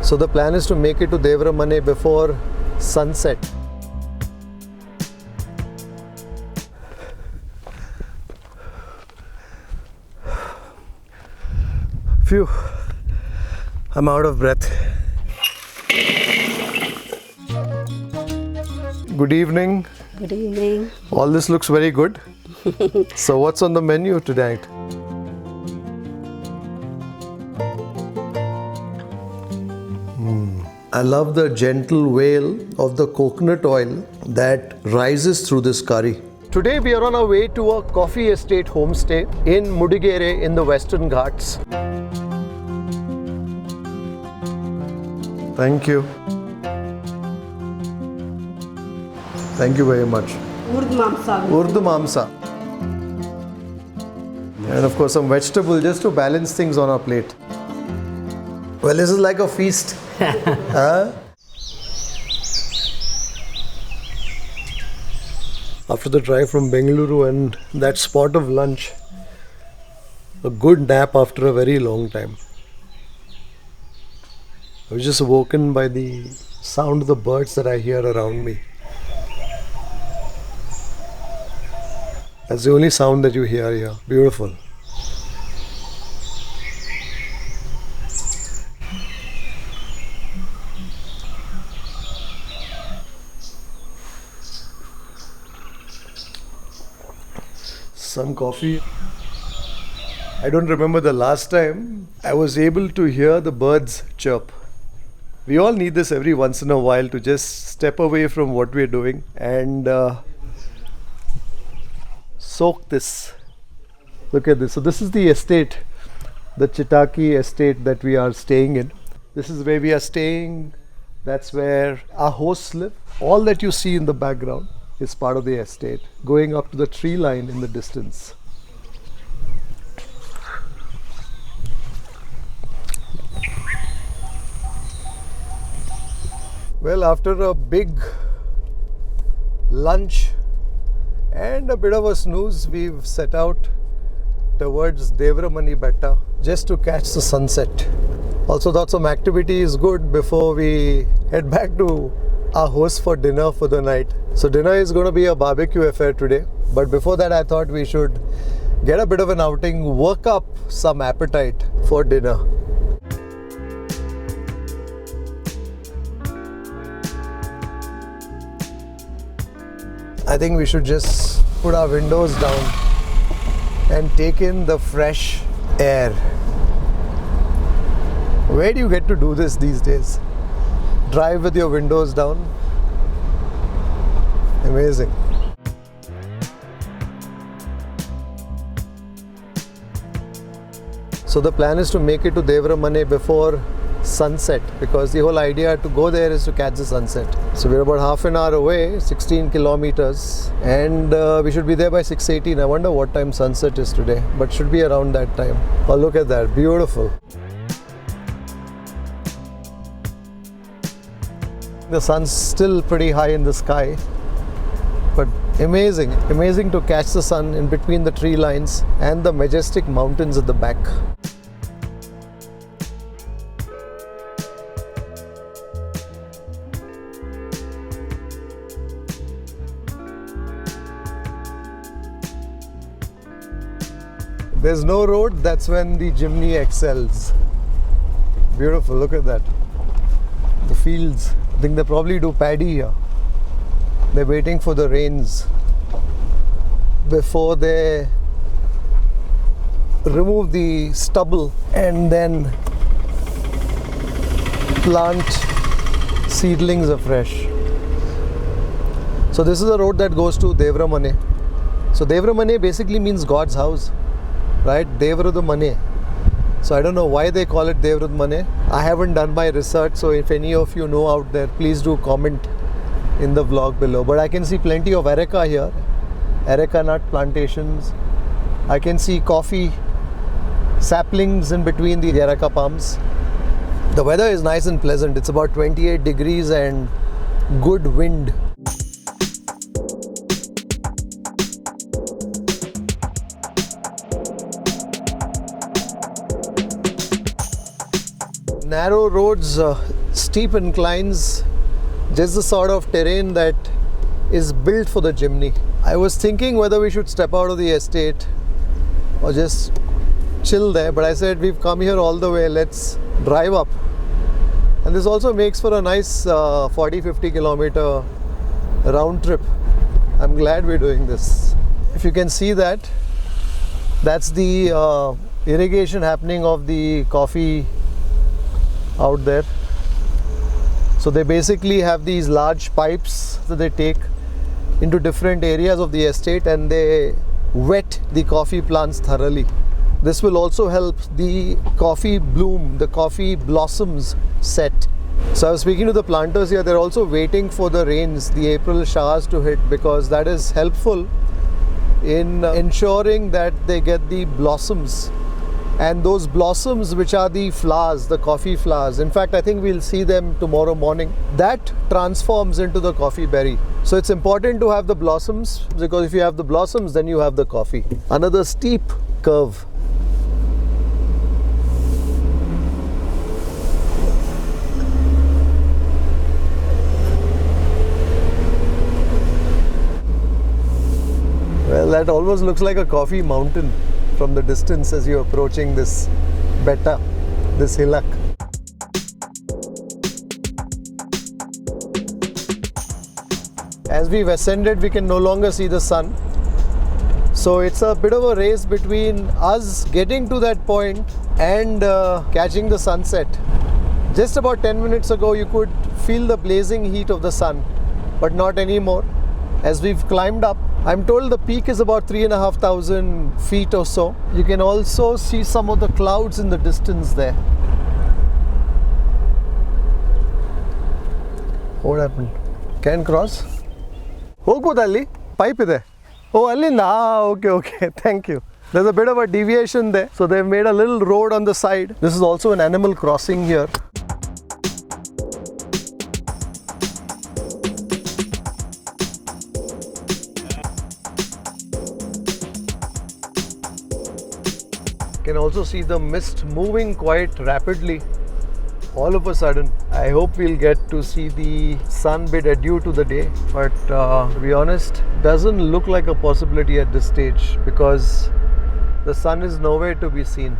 So the plan is to make it to Devaramane before sunset. Phew, I'm out of breath. Good evening. Good evening. All this looks very good. So what's on the menu tonight? I love the gentle wail of the coconut oil that rises through this curry. Today we are on our way to a coffee estate homestay in Mudigere in the Western Ghats. Thank you. Thank you very much. Urdu mamsa. And of course some vegetable just to balance things on our plate. Well, this is like a feast. Huh? After the drive from Bengaluru and that spot of lunch, a good nap after a very long time. I was just woken by the sound of the birds that I hear around me. That's the only sound that you hear here. Beautiful. Some coffee. I don't remember the last time I was able to hear the birds chirp. We all need this every once in a while to just step away from what we're doing and soak this. Look at this. So this is the estate, the Chittakki estate that we are staying in. This is where we are staying. That's where our hosts live. All that you see in the background is part of the estate, going up to the tree line in the distance. Well, after a big lunch and a bit of a snooze, we've set out towards Devaramane Betta just to catch the sunset. Also thought some activity is good before we head back to our host for dinner for the night. So dinner is going to be a barbecue affair today. But before that I thought we should get a bit of an outing, work up some appetite for dinner. I think we should just put our windows down and take in the fresh air. Where do you get to do this these days? Drive with your windows down. Amazing. So the plan is to make it to Devaramane before sunset, because the whole idea to go there is to catch the sunset. So we're about half an hour away, 16 kilometers, and we should be there by 6:18. I wonder what time sunset is today, but should be around that time. Oh, look at that, beautiful. The sun's still pretty high in the sky, but amazing to catch the sun in between the tree lines and the majestic mountains at the back. There's no road, that's when the jimny excels. Beautiful, look at that. The fields, I think they probably do paddy here. They're waiting for the rains before they remove the stubble and then plant seedlings afresh. So this is the road that goes to Devaramane. So Devaramane basically means God's house, right? Devaramane. So I don't know why they call it Devaramane. I haven't done my research, so if any of you know out there, please do comment in the vlog below. But I can see plenty of areca here, areca nut plantations. I can see coffee saplings in between the areca palms. The weather is nice and pleasant. It's about 28 degrees and good wind. Narrow roads steep inclines, just the sort of terrain that is built for the jimny. I was thinking whether we should step out of the estate or just chill there, but I said we've come here all the way, let's drive up. And this also makes for a nice 40-50 kilometer round trip. I'm glad we're doing this. If you can see that, that's the irrigation happening of the coffee out there. So they basically have these large pipes that they take into different areas of the estate and they wet the coffee plants thoroughly. This will also help the coffee bloom, the coffee blossoms set. So I was speaking to the planters here, they're also waiting for the rains, the April showers to hit, because that is helpful in ensuring that they get the blossoms. And those blossoms, which are the flowers, the coffee flowers, in fact I think we'll see them tomorrow morning, that transforms into the coffee berry. So it's important to have the blossoms, because if you have the blossoms then you have the coffee. Another steep curve. Well, that almost looks like a coffee mountain from the distance as you're approaching this betta, this hillock. As we've ascended, we can no longer see the sun. So it's a bit of a race between us getting to that point and catching the sunset. Just about 10 minutes ago, you could feel the blazing heat of the sun, but not anymore. As we've climbed up, I'm told the peak is about 3,500 feet or so. You can also see some of the clouds in the distance there. What happened? Can cross? Hogboda alli? Pipe ide. Oh, allinda. Okay. Thank you. There's a bit of a deviation there. So they've made a little road on the side. This is also an animal crossing here. Can also see the mist moving quite rapidly all of a sudden. I hope we'll get to see the sun bid adieu to the day, but to be honest, doesn't look like a possibility at this stage because the sun is nowhere to be seen.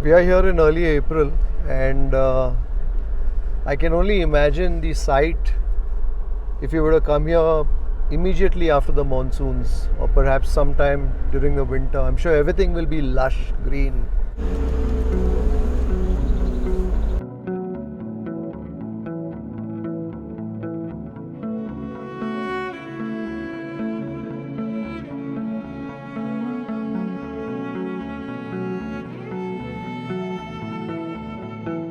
We are here in early April and I can only imagine the sight if you were to come here immediately after the monsoons or perhaps sometime during the winter. I'm sure everything will be lush green.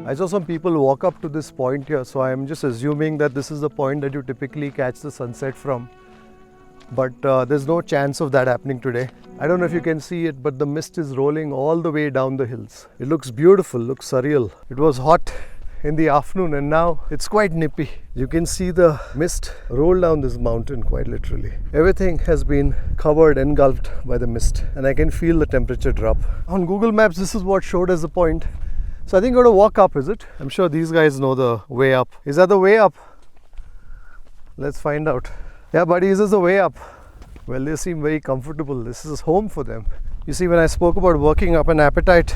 I saw some people walk up to this point here, so I'm just assuming that this is the point that you typically catch the sunset from. But there's no chance of that happening today. I don't know if you can see it, but the mist is rolling all the way down the hills. It looks beautiful, looks surreal. It was hot in the afternoon and now it's quite nippy. You can see the mist roll down this mountain quite literally. Everything has been covered, engulfed by the mist, and I can feel the temperature drop. On Google Maps, this is what showed as the point. So I think we're going to walk up, is it? I'm sure these guys know the way up. Is that the way up? Let's find out. Yeah, buddy, is this the way up? Well, they seem very comfortable. This is home for them. You see, when I spoke about working up an appetite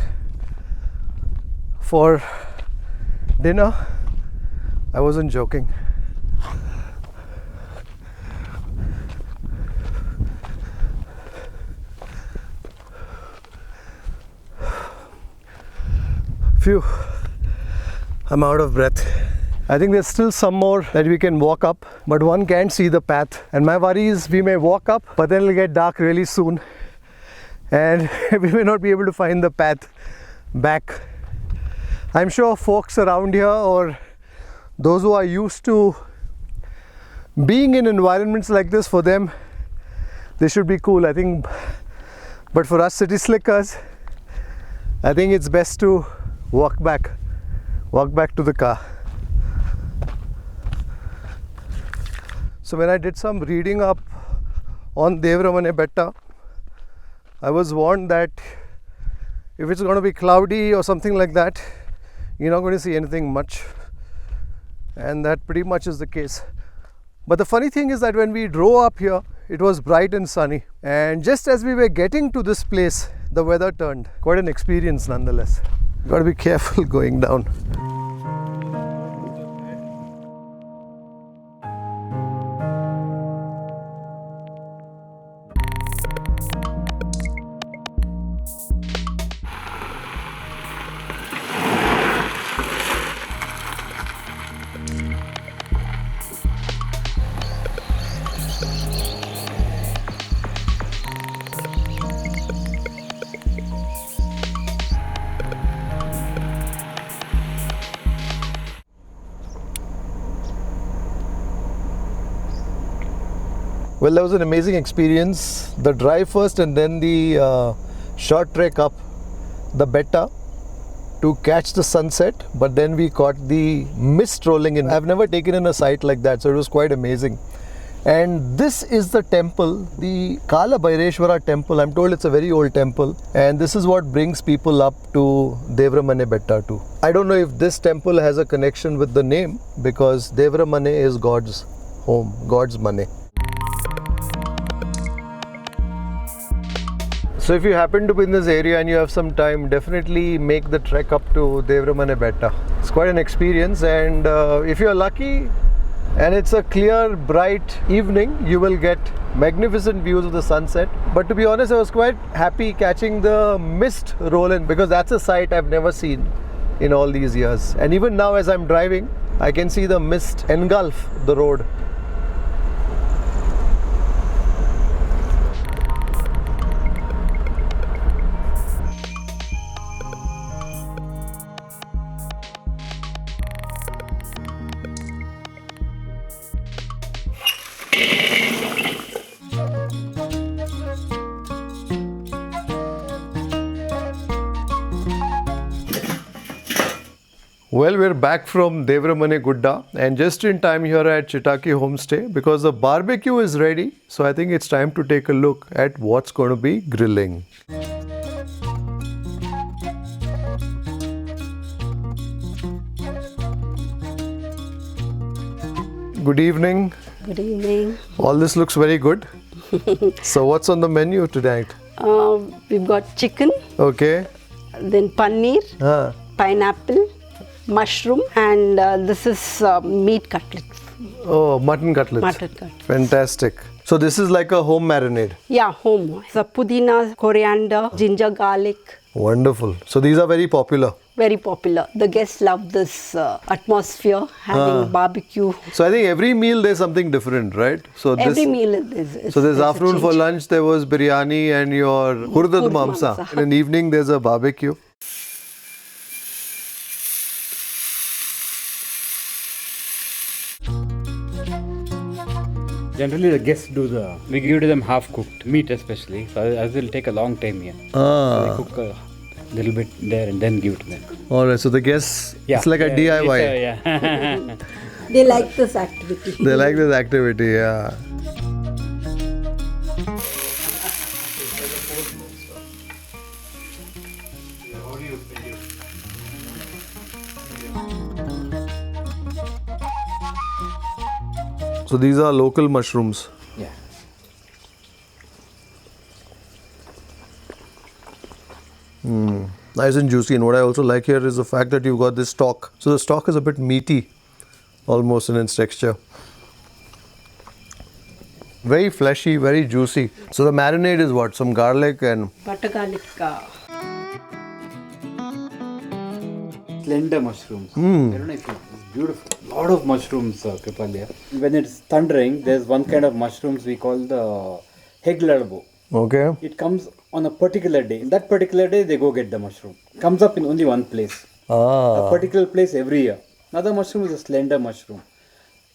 for dinner, I wasn't joking. Phew, I'm out of breath. I think there's still some more that we can walk up, but one can't see the path. And my worry is we may walk up, but then it'll get dark really soon. And we may not be able to find the path back. I'm sure folks around here or those who are used to being in environments like this, for them, they should be cool, I think. But for us city slickers, I think it's best to walk back to the car. So when I did some reading up on Devaramane Betta, I was warned that if it's going to be cloudy or something like that, you're not going to see anything much. And that pretty much is the case. But the funny thing is that when we drove up here, it was bright and sunny. And just as we were getting to this place, the weather turned. Quite an experience nonetheless. Got to be careful going down. Well, that was an amazing experience. The drive first and then the short trek up the Betta to catch the sunset. But then we caught the mist rolling in. I've never taken in a sight like that, so it was quite amazing. And this is the temple, the Kala Bhaireshwara temple. I'm told it's a very old temple. And this is what brings people up to Devaramane Betta too. I don't know if this temple has a connection with the name, because Devaramane is God's home, God's Mane. So if you happen to be in this area and you have some time, definitely make the trek up to Devaramane Betta. It's quite an experience, and if you're lucky and it's a clear, bright evening, you will get magnificent views of the sunset. But to be honest, I was quite happy catching the mist roll in, because that's a sight I've never seen in all these years. And even now as I'm driving, I can see the mist engulf the road. Well, we're back from Devaramane Gudda, and just in time here at Chittakki Homestay, because the barbecue is ready. So I think it's time to take a look at what's going to be grilling. Good evening. Good evening. All this looks very good. So what's on the menu tonight? We've got chicken, Okay. then paneer, pineapple, mushroom, and this is meat cutlets. Oh, mutton cutlets. Mutton cutlets. Fantastic. So this is like a home marinade. Yeah, home. So pudina, coriander, ginger, garlic. Wonderful. So these are very popular. Very popular. The guests love this atmosphere, having barbecue. So I think every meal there's something different, right? So Every meal is So this there's a afternoon for change. lunch there was biryani and your hurdad Hurd mamsa. mamsa. And in the evening there's a barbecue. Generally, the guests we give to them half-cooked meat, especially. So as it'll take a long time here. So they cook a little bit there and then give it to them. All right. So the guests, it's like a DIY. Yeah. They like this activity. They like this activity, yeah. So these are local mushrooms. Yeah. Nice and juicy. And what I also like here is the fact that you've got this stalk. So the stalk is a bit meaty, almost in its texture. Very fleshy, very juicy. So the marinade is what? Some garlic and... Butter garlic. Slender mushrooms. I don't know if it's beautiful. Lot of mushrooms, Kripal here. When it's thundering, there's one kind of mushrooms we call the heglarbo. Okay. It comes on a particular day. That particular day, they go get the mushroom. Comes up in only one place. A particular place every year. Another mushroom is a slender mushroom.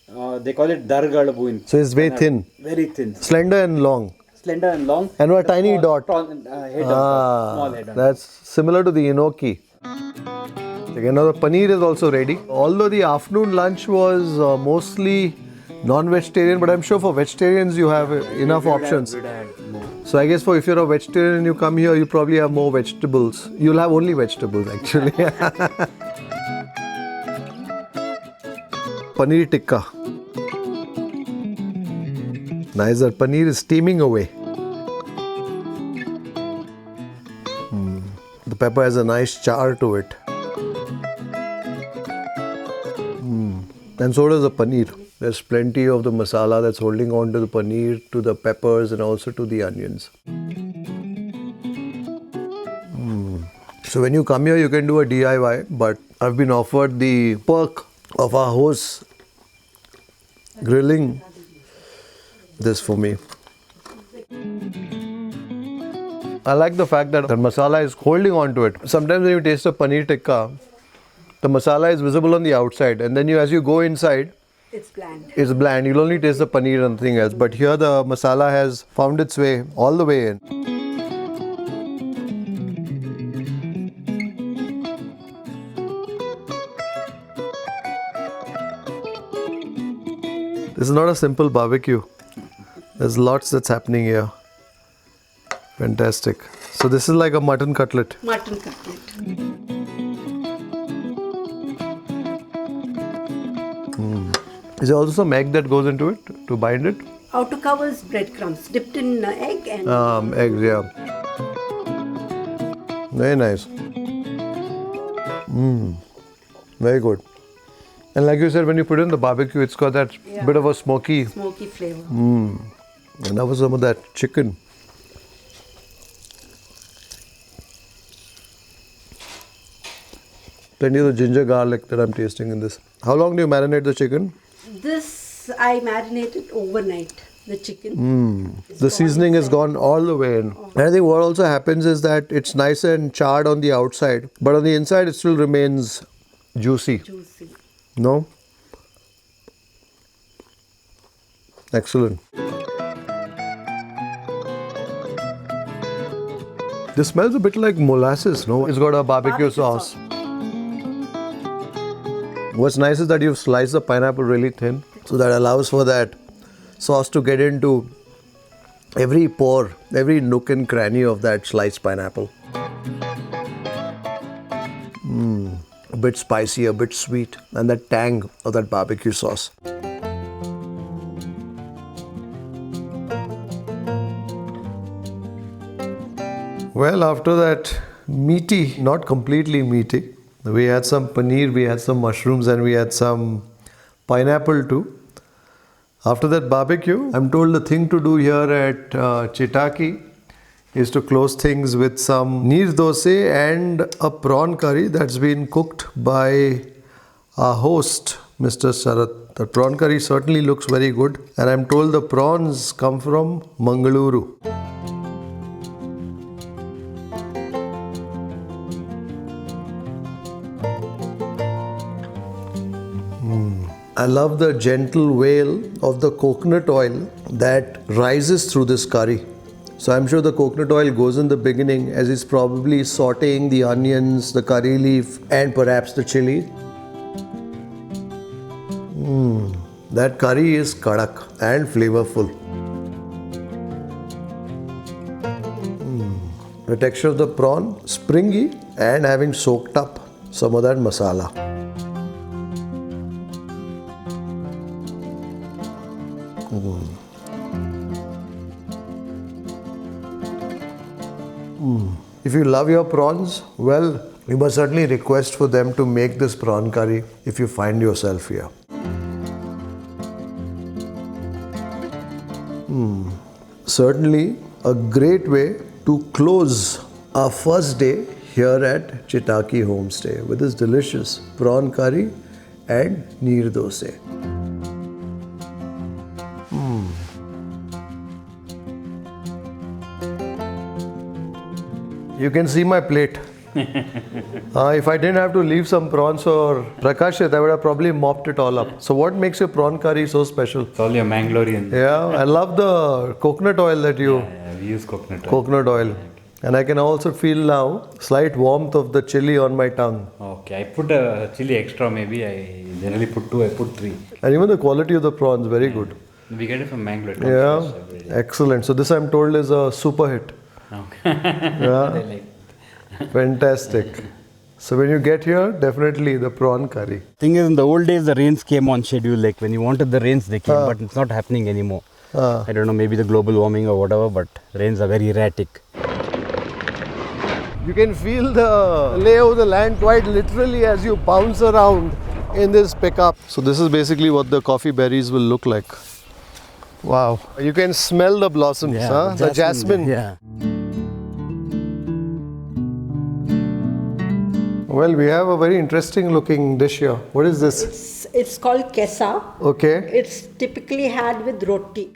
They call it dargalabu. So it's very thin. Very thin. Slender and long. Slender and long. And a tiny dot. Small head. That's similar to the enoki. Again, now the paneer is also ready. Although the afternoon lunch was mostly non-vegetarian, but I'm sure for vegetarians you have enough options. So I guess if you're a vegetarian and you come here, you probably have more vegetables. You'll have only vegetables actually. paneer tikka. Nice, that paneer is steaming away. The pepper has a nice char to it. And so does the paneer. There's plenty of the masala that's holding on to the paneer, to the peppers, and also to the onions. So when you come here, you can do a DIY, but I've been offered the perk of our hosts grilling this for me. I like the fact that the masala is holding on to it. Sometimes when you taste a paneer tikka, the masala is visible on the outside, and then as you go inside, It's bland. it's bland. You'll only taste the paneer and nothing else. But here the masala has found its way all the way in. This is not a simple barbecue. There's lots that's happening here. Fantastic. So this is like a mutton cutlet. Mutton cutlet. Is there also some egg that goes into it to bind it? Outer cover is breadcrumbs dipped in egg and Eggs, yeah. Very nice. Very good. And like you said, when you put it in the barbecue, it's got that bit of a smoky. flavor. And that was some of that chicken. Plenty of the ginger garlic that I'm tasting in this. How long do you marinate the chicken? This I marinated overnight. The chicken. The seasoning has gone all the way in. And I think what also happens is that it's nice and charred on the outside, but on the inside it still remains juicy. Juicy. No? Excellent. This smells a bit like molasses, no? It's got a barbecue sauce. What's nice is that you've sliced the pineapple really thin, so that allows for that sauce to get into every pore, every nook and cranny of that sliced pineapple. A bit spicy, a bit sweet, and that tang of that barbecue sauce. Well, after that meaty, not completely meaty, we had some paneer, we had some mushrooms, and we had some pineapple too. After that barbecue, I'm told the thing to do here at Chittakki is to close things with some neer dosai and a prawn curry that's been cooked by our host, Mr. Sharat. The prawn curry certainly looks very good, and I'm told the prawns come from Bengaluru. I love the gentle wail of the coconut oil that rises through this curry. So I'm sure the coconut oil goes in the beginning as he's probably sauteing the onions, the curry leaf, and perhaps the chili. That curry is kadak and flavorful. The texture of the prawn, springy and having soaked up some of that masala. If you love your prawns, well, you must certainly request for them to make this prawn curry if you find yourself here. Certainly a great way to close our first day here at Chittakki Homestay with this delicious prawn curry and neer dosai. You can see my plate. If I didn't have to leave some prawns for Prakashit, I would have probably mopped it all up. So what makes your prawn curry so special? It's all your Mangalorean. Yeah, I love the coconut oil that you... We use coconut oil. Coconut oil. And I can also feel now slight warmth of the chili on my tongue. Okay, I put a chili extra maybe. I generally put 2, I put 3. And even the quality of the prawns, very good. We get it from Mangalore. Yeah, excellent. So this I'm told is a super hit. Okay. Yeah, fantastic. So when you get here, definitely the prawn curry. Thing is, in the old days, the rains came on schedule. Like when you wanted the rains, they came, but it's not happening anymore. I don't know, maybe the global warming or whatever, but rains are very erratic. You can feel the lay of the land quite literally as you bounce around in this pickup. So this is basically what the coffee berries will look like. Wow. You can smell the blossoms, huh? The jasmine. Yeah. Well, we have a very interesting looking dish here. What is this? It's called kesa. Okay. It's typically had with roti.